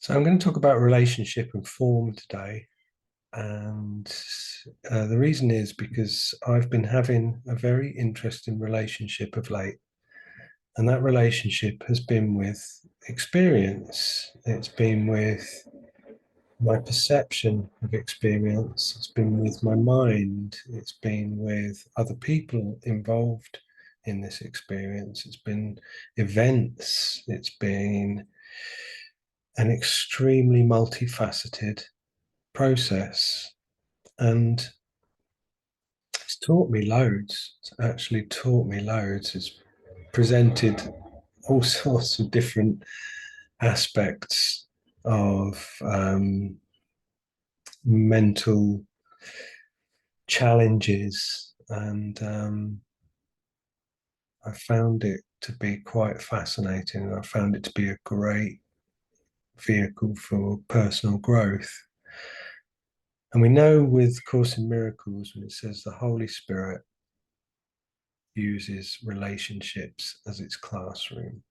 So I'm going to talk about relationship and form today. And the reason is because I've been having a very interesting relationship of late. And that relationship has been with experience. It's been with my perception of experience. It's been with my mind. It's been with other people involved in this experience. It's been events. It's been an extremely multifaceted process, and it's taught me loads. It's actually taught me loads. It's presented all sorts of different aspects of mental challenges, and I found it to be quite fascinating, and I found it to be a great vehicle for personal growth. And we know with Course in Miracles, when it says the Holy Spirit uses relationships as its classroom.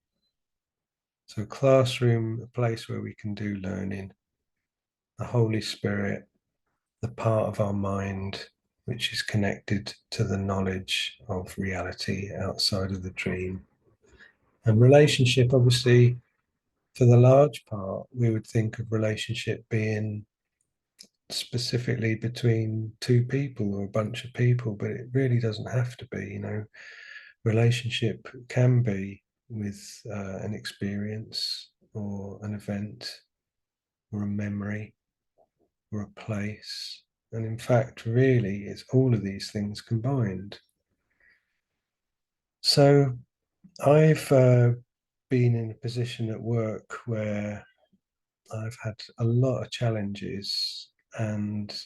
So, classroom, a place where we can do learning, the Holy Spirit, the part of our mind which is connected to the knowledge of reality outside of the dream. And relationship, obviously, for the large part, we would think of relationship being specifically between two people or a bunch of people, but it really doesn't have to be. Relationship can be with an experience or an event or a memory or a place. And in fact, really, it's all of these things combined. So I've been in a position at work where I've had a lot of challenges, and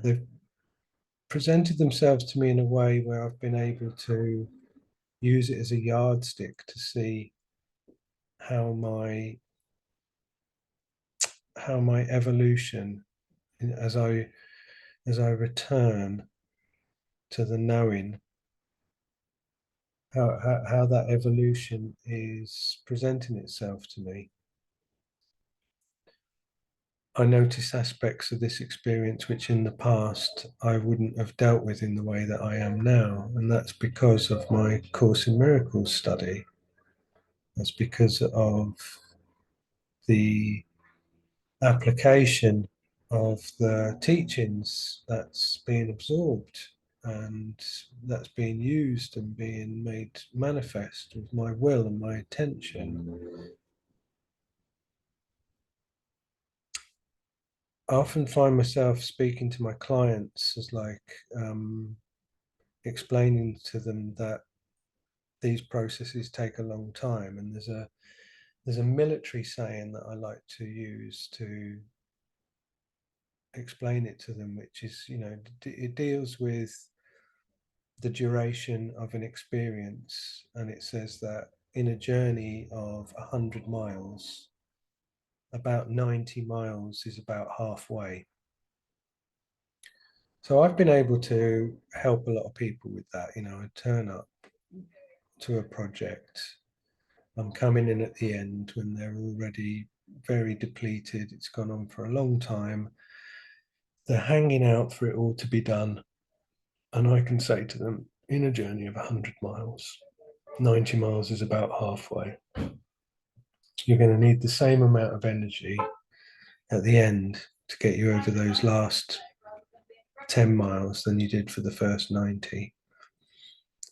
they've presented themselves to me in a way where I've been able to use it as a yardstick to see how my evolution as I return to the knowing, how that evolution is presenting itself to me. I notice aspects of this experience which in the past I wouldn't have dealt with in the way that I am now. And that's because of my Course in Miracles study. That's because of the application of the teachings that's being absorbed and that's being used and being made manifest with my will and my attention. I often find myself speaking to my clients as like explaining to them that these processes take a long time, and there's a military saying that I like to use to explain it to them, which is, it deals with the duration of an experience, and it says that in a journey of 100 miles, about 90 miles is about halfway. So I've been able to help a lot of people with that. I turn up to a project, I'm coming in at the end when they're already very depleted, it's gone on for a long time, they're hanging out for it all to be done. And I can say to them, in a journey of 100 miles, 90 miles is about halfway. You're going to need the same amount of energy at the end to get you over those last 10 miles than you did for the first 90.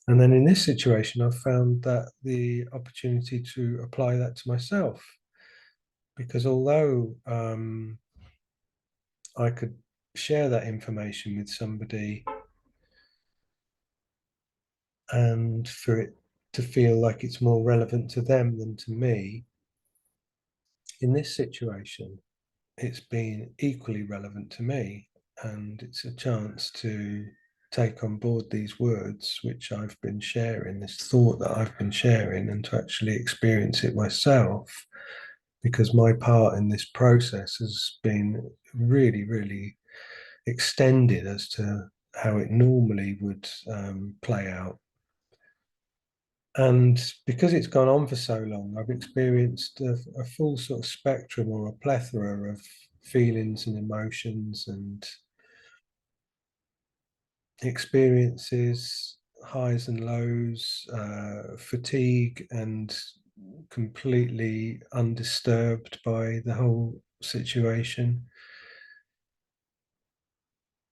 And then in this situation, I've found that the opportunity to apply that to myself, because although I could share that information with somebody and for it to feel like it's more relevant to them than to me, in this situation, it's been equally relevant to me. And it's a chance to take on board these words which I've been sharing, this thought that I've been sharing, and to actually experience it myself. Because my part in this process has been really, really extended as to how it normally would play out. And because it's gone on for so long, I've experienced a full sort of spectrum or a plethora of feelings and emotions and experiences, highs and lows, fatigue, and completely undisturbed by the whole situation.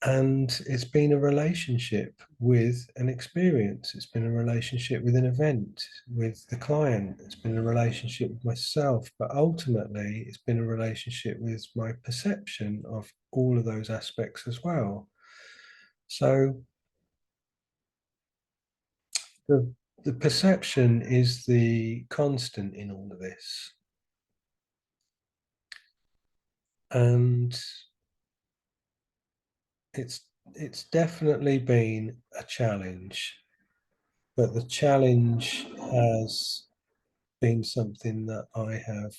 And it's been a relationship with an experience. It's been a relationship with an event, with the client. It's been a relationship with myself. But ultimately, it's been a relationship with my perception of all of those aspects as well. So the, the perception is the constant in all of this. And it's definitely been a challenge, but the challenge has been something that I have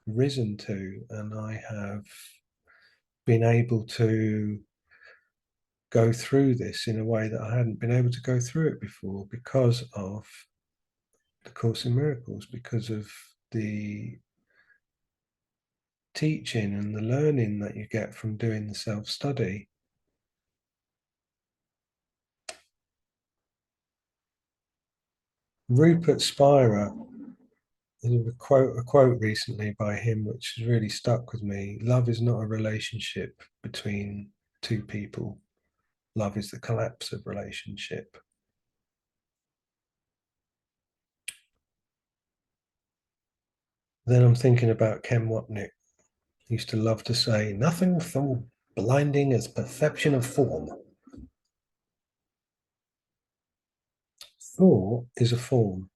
risen to, and I have been able to go through this in a way that I hadn't been able to go through it before because of the Course in Miracles, because of the teaching and the learning that you get from doing the self study. Rupert Spira, there's a quote recently by him which has really stuck with me. Love is not a relationship between two people. Love is the collapse of relationship. Then I'm thinking about Ken Wapnick. He used to love to say, nothing so blinding as perception of form. Thought is a form,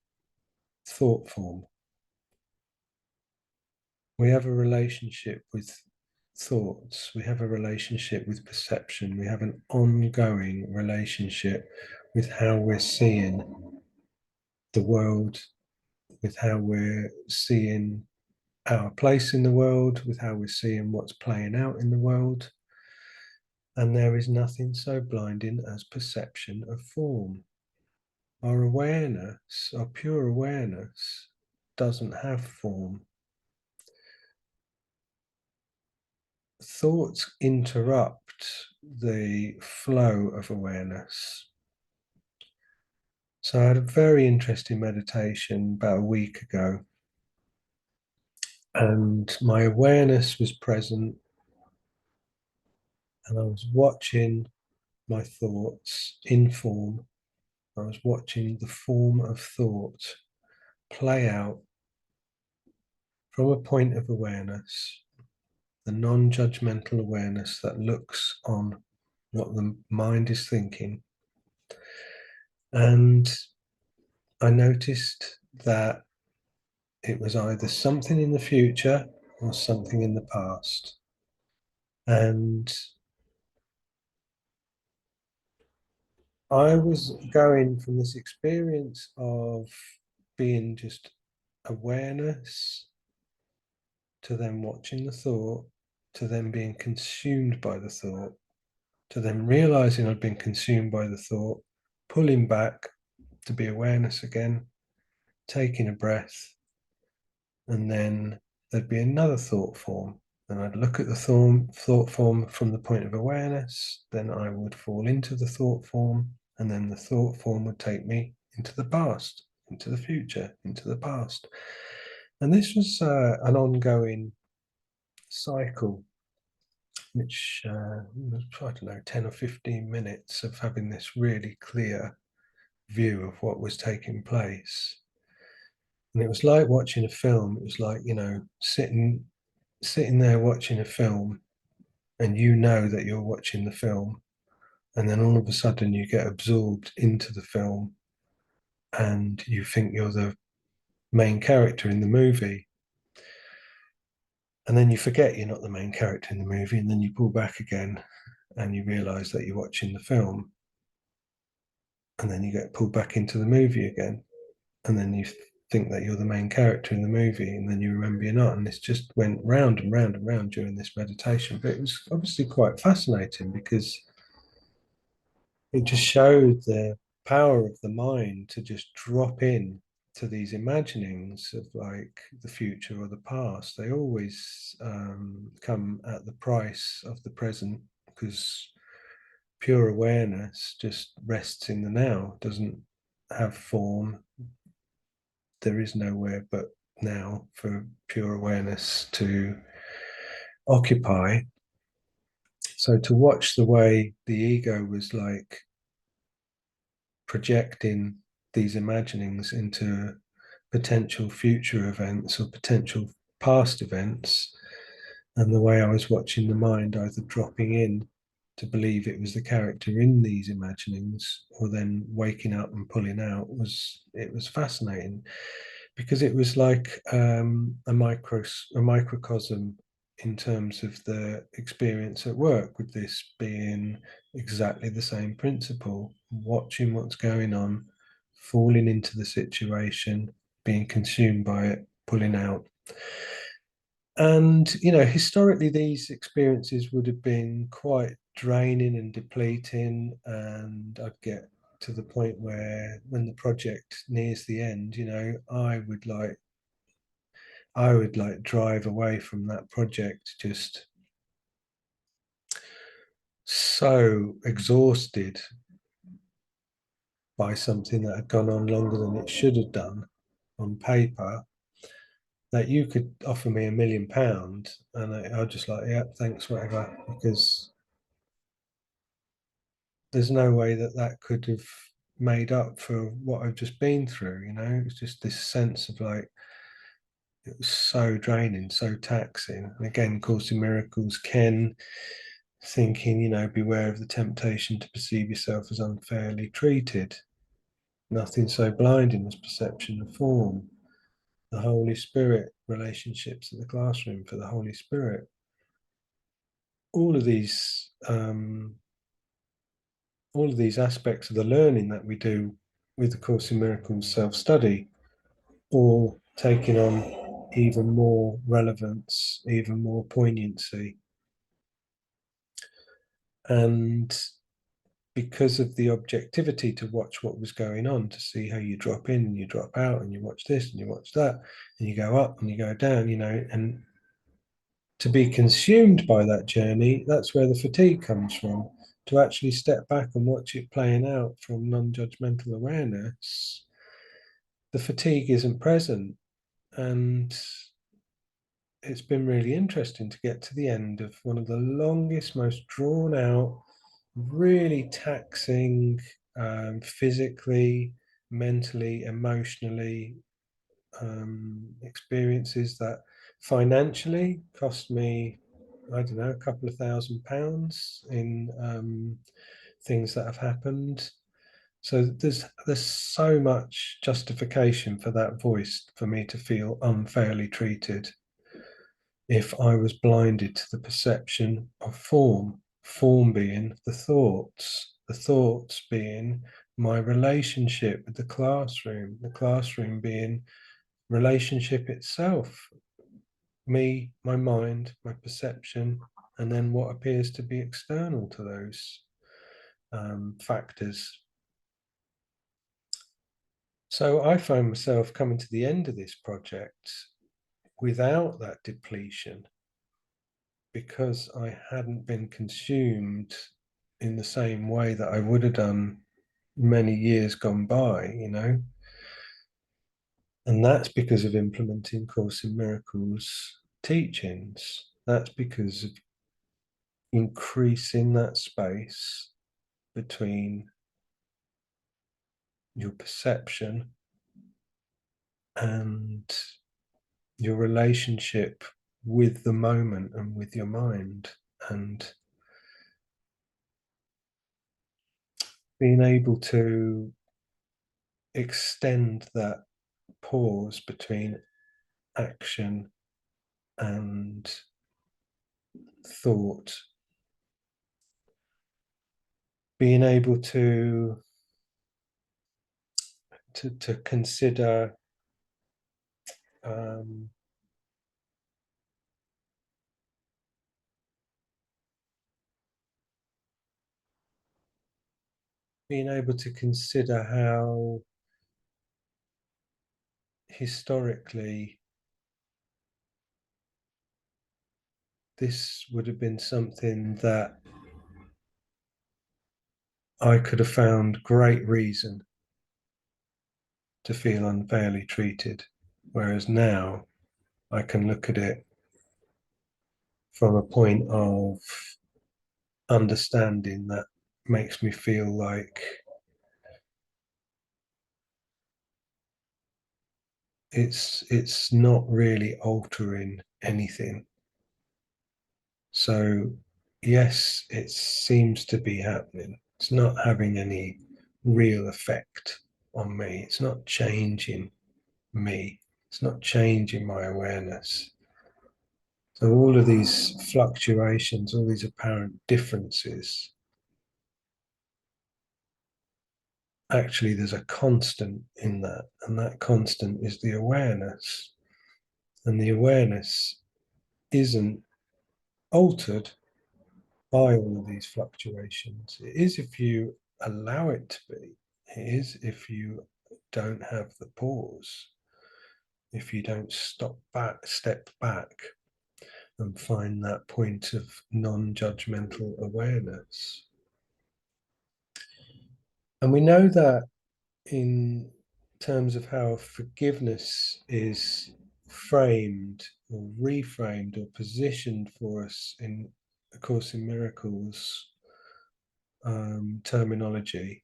thought form. We have a relationship with thoughts, we have a relationship with perception, we have an ongoing relationship with how we're seeing the world, with how we're seeing our place in the world, with how we're seeing what's playing out in the world. And there is nothing so blinding as perception of form. Our awareness, our pure awareness, doesn't have form. Thoughts interrupt the flow of awareness. So I had a very interesting meditation about a week ago, and my awareness was present, and I was watching my thoughts in form. I was watching the form of thought play out from a point of awareness, the non judgmental awareness that looks on what the mind is thinking. And I noticed that it was either something in the future or something in the past. And I was going from this experience of being just awareness to then watching the thought, to then being consumed by the thought, to then realizing I'd been consumed by the thought, pulling back to be awareness again, taking a breath, and then there'd be another thought form. And I'd look at the thought form from the point of awareness, then I would fall into the thought form, and then the thought form would take me into the past, into the future, into the past. And this was an ongoing cycle, which was, I don't know, 10 or 15 minutes of having this really clear view of what was taking place. And it was like watching a film. It was like, sitting there watching a film, and you know that you're watching the film, and then all of a sudden you get absorbed into the film, and you think you're the main character in the movie, and then you forget you're not the main character in the movie, and then you pull back again, and you realize that you're watching the film, and then you get pulled back into the movie again, and then you think that you're the main character in the movie, and then you remember you're not. And this just went round and round and round during this meditation. But it was obviously quite fascinating because it just showed power of the mind to just drop in to these imaginings of like the future or the past. They always come at the price of the present, because pure awareness just rests in the now, doesn't have form. There is nowhere but now for pure awareness to occupy. So to watch the way the ego was like projecting these imaginings into potential future events or potential past events, and the way I was watching the mind either dropping in to believe it was the character in these imaginings or then waking up and pulling out, was fascinating, because it was like a microcosm in terms of the experience at work, with this being exactly the same principle, watching what's going on, falling into the situation, being consumed by it, pulling out. And, historically, these experiences would have been quite draining and depleting. And I'd get to the point where, when the project nears the end, I would like drive away from that project just so exhausted by something that had gone on longer than it should have done on paper, that you could offer me £1 million and I'd just like, yeah, thanks, whatever, because there's no way that that could have made up for what I've just been through. It's just this sense of like, it was so draining, so taxing. And again, Course in Miracles, Ken thinking, beware of the temptation to perceive yourself as unfairly treated. Nothing so blinding as perception of form. The Holy Spirit, relationships at the classroom for the Holy Spirit. All of these, aspects of the learning that we do with the Course in Miracles self-study, all taking on even more relevance, even more poignancy. And because of the objectivity to watch what was going on, to see how you drop in and you drop out, and you watch this and you watch that, and you go up and you go down, and to be consumed by that journey, that's where the fatigue comes from. To actually step back and watch it playing out from non-judgmental awareness, the fatigue isn't present. And it's been really interesting to get to the end of one of the longest, most drawn out, really taxing, physically, mentally, emotionally, experiences that financially cost me, I don't know, a couple of £1,000 in things that have happened. So there's so much justification for that voice, for me to feel unfairly treated, if I was blinded to the perception of form, form being the thoughts being my relationship with the classroom being relationship itself, me, my mind, my perception, and then what appears to be external to those factors. So I find myself coming to the end of this project without that depletion, because I hadn't been consumed in the same way that I would have done many years gone by. And that's because of implementing Course in Miracles teachings. That's because of increasing that space between your perception and your relationship with the moment and with your mind, and being able to extend that pause between action and thought, being able to consider um, being able to consider how historically this would have been something that I could have found great reason to feel unfairly treated. Whereas now I can look at it from a point of understanding that makes me feel like it's not really altering anything. So yes, it seems to be happening. It's not having any real effect on me. It's not changing me. It's not changing my awareness. So all of these fluctuations, all these apparent differences, actually there's a constant in that, and that constant is the awareness. And the awareness isn't altered by all of these fluctuations. It is if you allow it to be. It is if you don't have the pause, if you don't step back and find that point of non-judgmental awareness. And we know that in terms of how forgiveness is framed or reframed or positioned for us in A Course in Miracles terminology.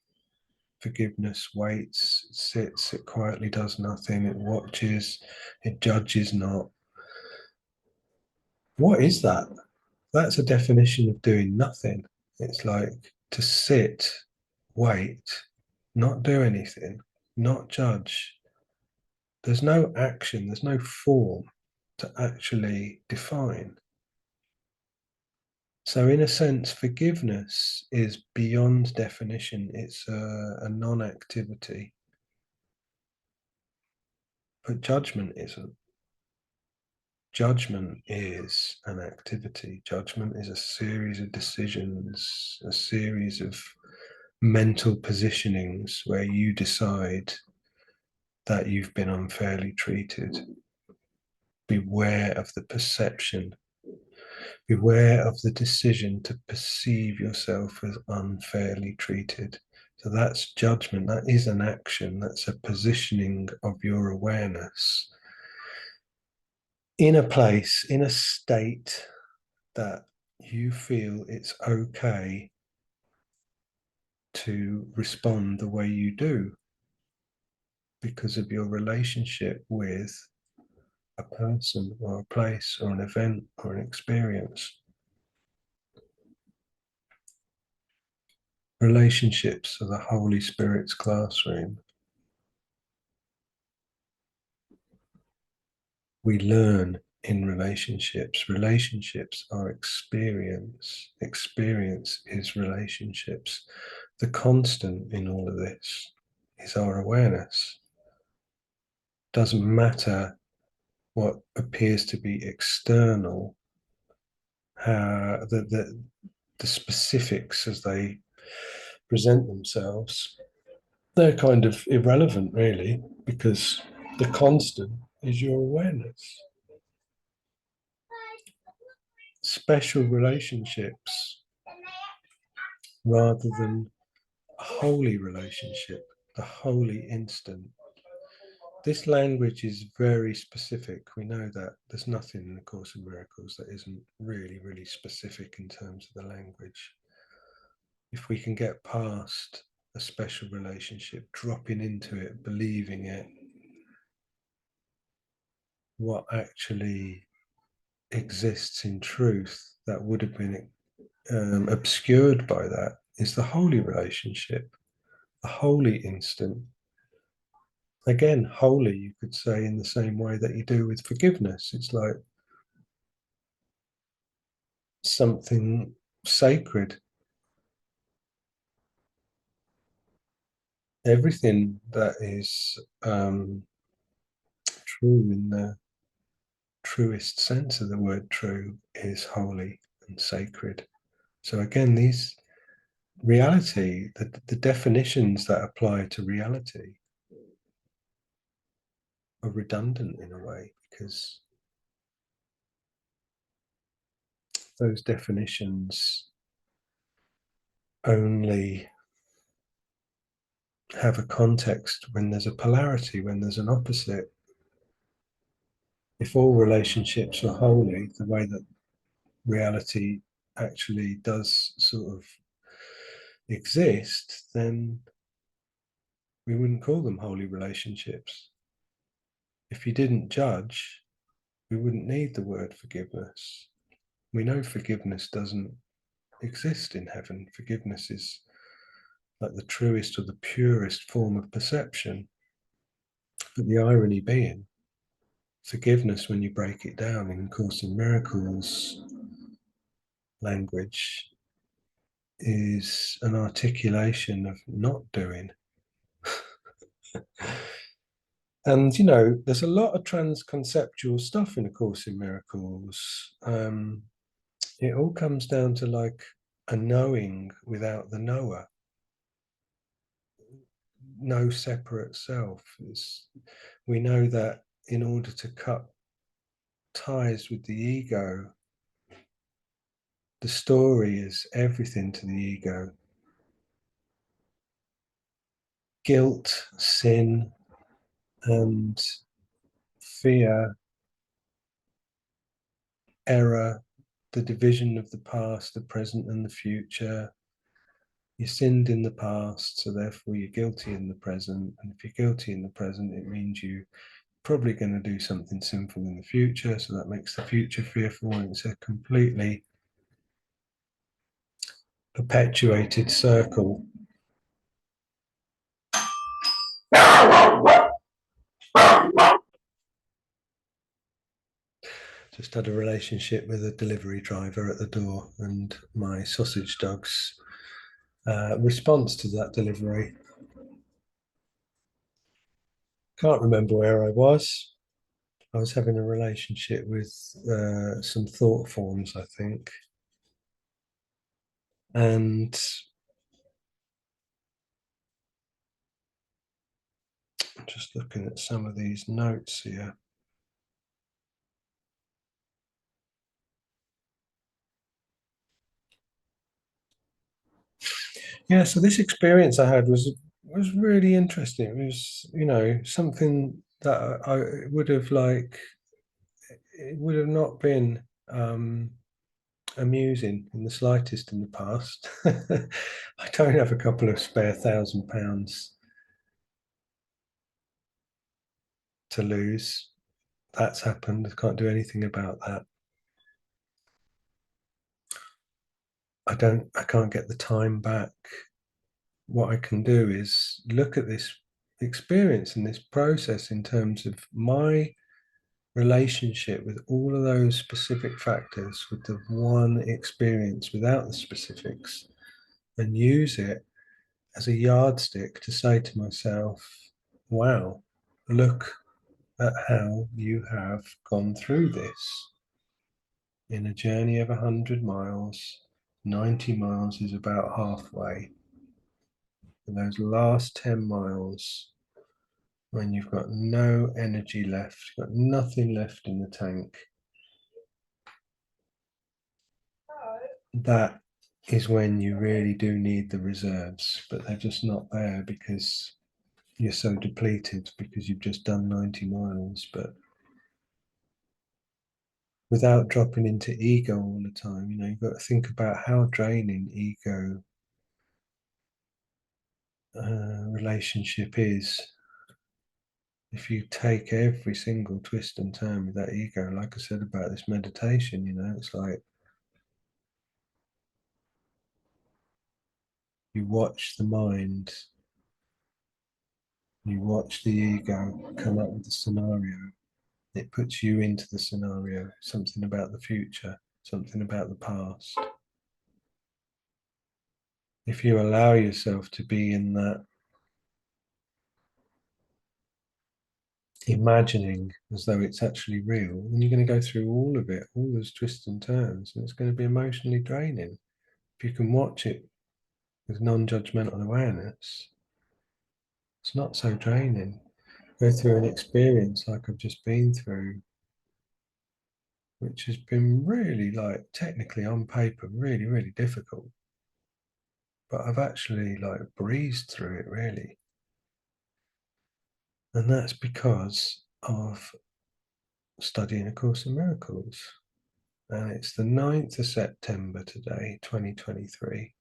Forgiveness waits, it sits, it quietly does nothing, it watches, it judges not. What is that? That's a definition of doing nothing. It's like to sit, wait, not do anything, not judge. There's no action, there's no form to actually define. So, in a sense, forgiveness is beyond definition. It's a non activity, but judgment isn't. Judgment is an activity. Judgment is a series of decisions, a series of mental positionings where you decide that you've been unfairly treated. Beware of the perception. Beware of the decision to perceive yourself as unfairly treated. So that's judgment. That is an action. That's a positioning of your awareness in a place, in a state that you feel it's okay to respond the way you do because of your relationship with a person or a place or an event or an experience. Relationships are the Holy Spirit's classroom. We learn in relationships. Relationships are experience. Experience is relationships. The constant in all of this is our awareness. Doesn't matter what appears to be external, the specifics as they present themselves, they're kind of irrelevant, really, because the constant is your awareness. Special relationships rather than a holy relationship, the holy instant. This language is very specific. We know that there's nothing in the Course in Miracles that isn't really, really specific in terms of the language. If we can get past a special relationship, dropping into it, believing it, what actually exists in truth that would have been obscured by that is the holy relationship, the holy instant. Again, holy, you could say in the same way that you do with forgiveness. It's like something sacred. Everything that is true in the truest sense of the word true is holy and sacred. So again, these reality, the definitions that apply to reality are redundant in a way, because those definitions only have a context when there's a polarity, when there's an opposite. If all relationships were holy, the way that reality actually does sort of exist, then we wouldn't call them holy relationships. If you didn't judge, we wouldn't need the word forgiveness. We know forgiveness doesn't exist in heaven. Forgiveness is like the truest or the purest form of perception. But the irony being, forgiveness, when you break it down in Course in Miracles language, is an articulation of not doing. And there's a lot of transconceptual stuff in A Course in Miracles. It all comes down to like a knowing without the knower, no separate self. We know that in order to cut ties with the ego, the story is everything to the ego. Guilt, sin, and fear, error, the division of the past, the present, and the future. You sinned in the past, so therefore you're guilty in the present. And if you're guilty in the present, it means you're probably going to do something sinful in the future. So that makes the future fearful, and it's a completely perpetuated circle. Just had a relationship with a delivery driver at the door, and my sausage dog's response to that delivery. Can't remember where I was. I was having a relationship with some thought forms, I think. And just looking at some of these notes here. Yeah, so this experience I had was really interesting. It was, something that I would have like it would have not been amusing in the slightest in the past. I don't have a couple of spare £1,000 to lose. That's happened. I can't do anything about that. I can't get the time back. What I can do is look at this experience and this process in terms of my relationship with all of those specific factors, with the one experience without the specifics, and use it as a yardstick to say to myself, wow, look at how you have gone through this. In a journey of 100 miles, 90 miles is about halfway. And those last 10 miles, when you've got no energy left, you've got nothing left in the tank, that is when you really do need the reserves, but they're just not there because you're so depleted because you've just done 90 miles. But without dropping into ego all the time, you've got to think about how draining ego relationship is. If you take every single twist and turn with that ego, like I said about this meditation, it's like you watch the mind, you watch the ego come up with the scenario. It puts you into the scenario, something about the future, something about the past. If you allow yourself to be in that imagining as though it's actually real, then you're going to go through all of it, all those twists and turns, and it's going to be emotionally draining. If you can watch it with non-judgmental awareness, it's not so draining. Go through an experience like I've just been through, which has been really, like, technically on paper, really, really difficult. But I've actually, like, breezed through it, really. And that's because of studying A Course in Miracles. And it's the 9th of September today, 2023.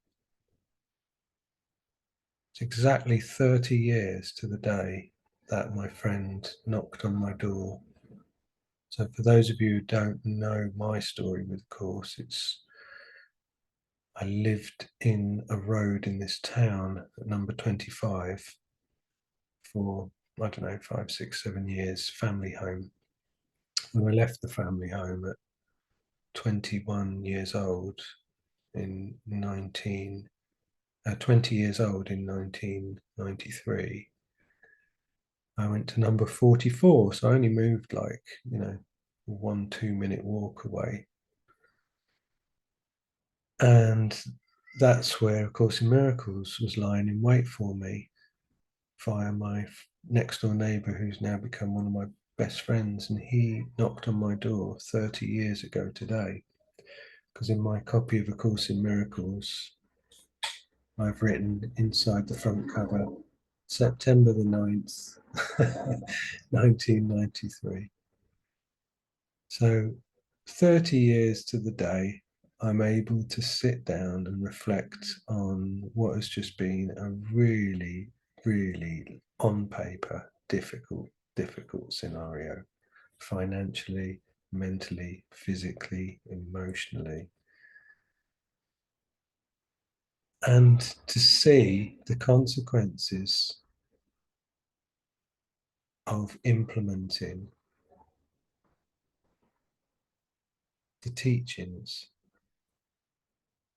It's exactly 30 years to the day that my friend knocked on my door. So for those of you who don't know my story with Course, I lived in a road in this town at number 25 for, I don't know, 5, 6, 7 years, family home. When I left the family home at 21 years old in 20 years old in 1993, I went to number 44. So I only moved, like, 1-2 minute walk away. And that's where A Course in Miracles was lying in wait for me via my next door neighbor, who's now become one of my best friends. And he knocked on my door 30 years ago today, because in my copy of A Course in Miracles, I've written inside the front cover, September the 9th, 1993. So 30 years to the day, I'm able to sit down and reflect on what has just been a really, really, on paper, difficult scenario, financially, mentally, physically, emotionally. And to see the consequences of implementing the teachings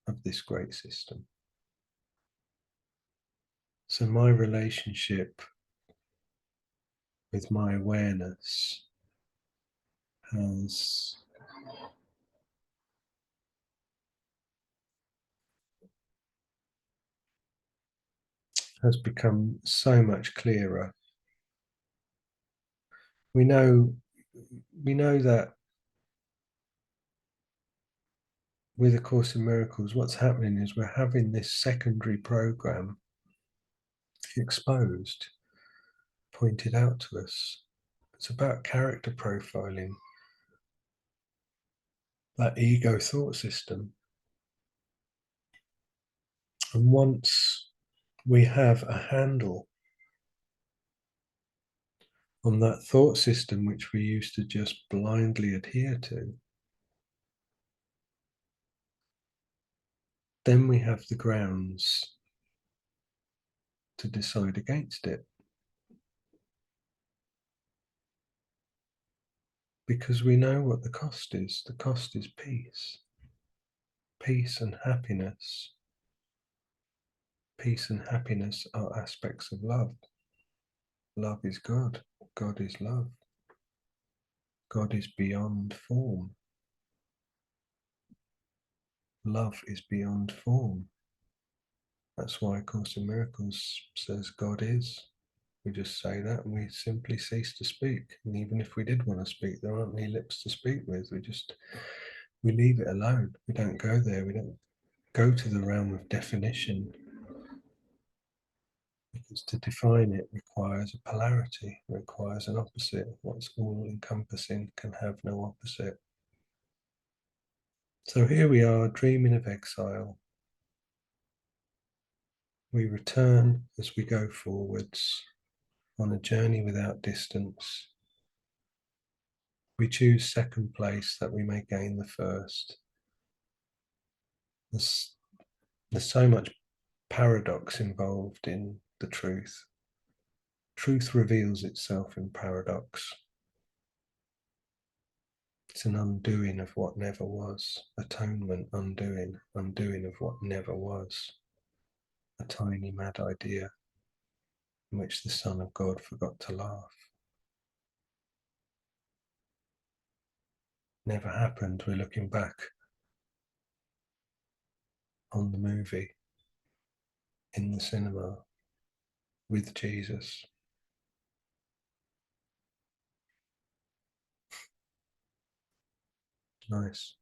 of this great system. So my relationship with my awareness has become so much clearer. We know that with A Course in Miracles, what's happening is we're having this secondary program exposed, pointed out to us. It's about character profiling, that ego thought system. And once we have a handle on that thought system, which we used to just blindly adhere to, then we have the grounds to decide against it. Because we know what the cost is. The cost is peace. Peace and happiness. Peace and happiness are aspects of love. Love is God. God is love. God is beyond form. Love is beyond form. That's why A Course in Miracles says God is. We just say that and we simply cease to speak. And even if we did want to speak, there aren't any lips to speak with. We leave it alone. We don't go there. We don't go to the realm of definition, because to define it requires a polarity, requires an opposite. What's all encompassing can have no opposite. So here we are, dreaming of exile. We return as we go forwards on a journey without distance. We choose second place that we may gain the first. There's so much paradox involved in the truth. Truth reveals itself in paradox. It's an undoing of what never was. Atonement, undoing of what never was. A tiny mad idea in which the Son of God forgot to laugh. Never happened. We're looking back on the movie. in the cinema with Jesus. Nice.